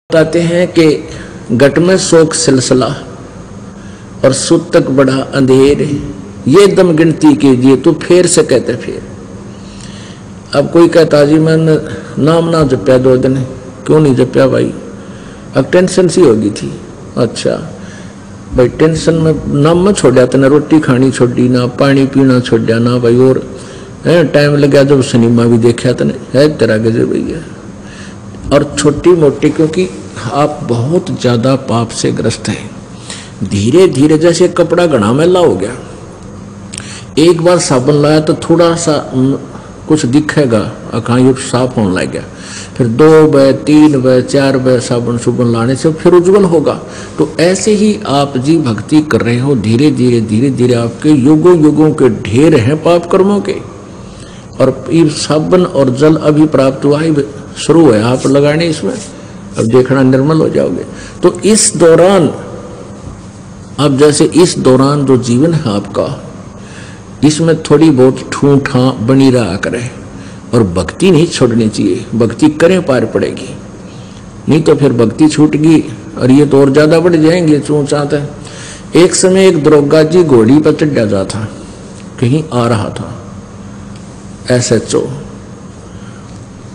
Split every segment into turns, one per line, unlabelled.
बताते हैं कि घट में शोक सिलसिला और सुत तक बड़ा अंधेर, ये दम गिनती कीजिए तो फेर से कहते फिर। अब कोई कहता जी मैंने नाम ना जपया 2 दिन, क्यों नहीं जपया भाई? अब टेंशन सी होगी थी। अच्छा भाई टेंशन में नाम में छोड़ा तो ना रोटी खानी छोड़ी, ना पानी पीना छोड़ा, ना भाई और टाइम लगा जब सिनेमा भी देखा तो है तेरा गजब भैया। और छोटी मोटी, क्योंकि आप बहुत ज़्यादा पाप से ग्रस्त हैं। धीरे धीरे जैसे कपड़ा घना मैला हो गया, एक बार साबुन लाया तो थोड़ा सा कुछ दिखेगा, अखाई साफ होने लग गया। फिर 2 बार 3 बार 4 बार साबुन लाने से फिर उज्जवल होगा। तो ऐसे ही आप जी भक्ति कर रहे हो, धीरे धीरे आपके युगों युगों के ढेर हैं पाप कर्मों के। और साबुन और जल अभी प्राप्त हुआ ही शुरू है आप लगाने इसमें, अब देखना निर्मल हो जाओगे। तो इस दौरान, अब जैसे इस दौरान जो जीवन है आपका, इसमें थोड़ी बहुत ठूठा बनी रहा करे और भक्ति नहीं छोड़नी चाहिए। भक्ति करें पार पड़ेगी, नहीं तो फिर भक्ति छूट गई और ये तो और ज्यादा बढ़ जाएंगे चूचाते। एक समय एक दरोगा जी घोड़ी पर चढ़ा जा था, कहीं आ रहा था SHO,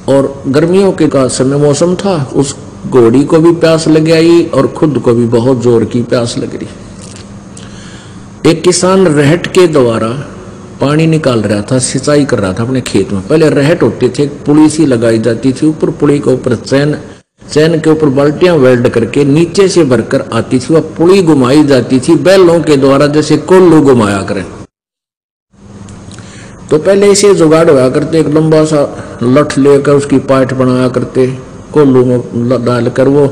और गर्मियों के का समय मौसम था। उस घोड़ी को भी प्यास लग आई और खुद को भी बहुत जोर की प्यास लग रही। एक किसान रहट के द्वारा पानी निकाल रहा था, सिंचाई कर रहा था अपने खेत में। पहले रहट होते थे, पुली सी लगाई जाती थी ऊपर, पुली के ऊपर चैन के ऊपर बाल्टियां वेल्ड करके नीचे से भरकर आती थी, वह पुली घुमाई जाती थी बैलों के द्वारा, जैसे कोल्लू घुमाया करें। तो पहले इसे जुगाड़ होया करते, एक लंबा सा लठ लेकर उसकी पाइट बनाया करते, कोल्लू में डालकर वो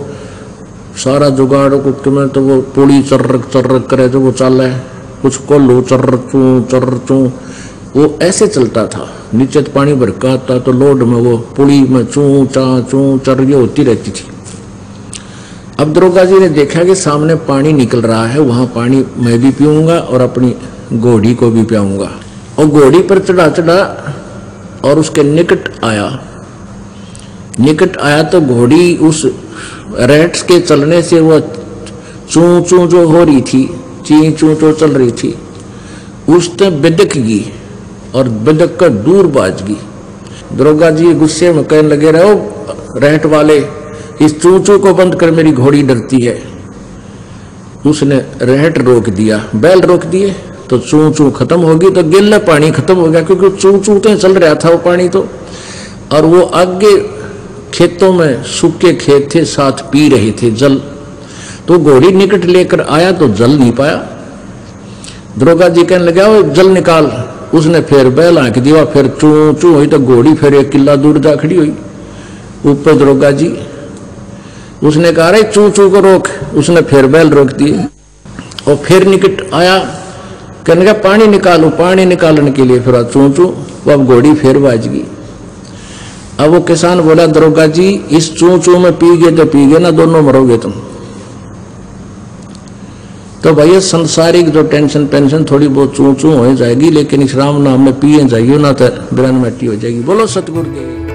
सारा जुगाड़ को में तो वो पुली चर्रक करे तो वो चल है, कुछ कोल्लू चर्र चू वो ऐसे चलता था। नीचे पानी भरका आता तो लोड में वो पुली में चू चर ये होती रहती थी। अब दरोगा जी ने देखा कि सामने पानी निकल रहा है, वहां पानी मैं भी पीऊंगा और अपनी घोड़ी को भी पियाऊंगा। और घोड़ी पर चढ़ा और उसके निकट आया तो घोड़ी उस रेट्स के चलने से वो चू जो हो रही थी, ची चू जो चल रही थी, उसने बिदक गई और बिदक कर दूर बाज गई। दरोगा जी गुस्से में कहने लगे, रहो रेट वाले, इस चू को बंद कर, मेरी घोड़ी डरती है। उसने रेट रोक दिया, बैल रोक दिए तो चू खत्म होगी, तो गिल्ला पानी खत्म हो गया, क्योंकि चू तो चल रहा था वो पानी तो। और वो आगे खेतों में सूखे खेत थे, साथ पी रहे थे जल। तो घोड़ी निकट लेकर आया तो जल नहीं पाया। दरोगा जी कहने लगा, वो जल निकाल। उसने फिर बैल आंक दिया, फिर चू हुई तो घोड़ी फिर 1 किला दूर जा खड़ी हुई। ऊपर दरोगा जी उसने कहा, अरे चू को रोक। उसने फिर बैल रोक दिए और फिर निकट आया, कहने का पानी निकालो। पानी निकालने के लिए फिर चू अब घोड़ी फिर बाज गई। अब वो किसान बोला, दरोगा जी इस चू में पी गए तो पी गए ना, दोनों मरोगे तुम। तो भैया संसारिक जो टेंशन पेंशन थोड़ी बहुत चू हो जाएगी, लेकिन इस राम नाम में पिए जाइए ना तो बिरान मट्टी हो जाएगी। बोलो सतगुरु देव।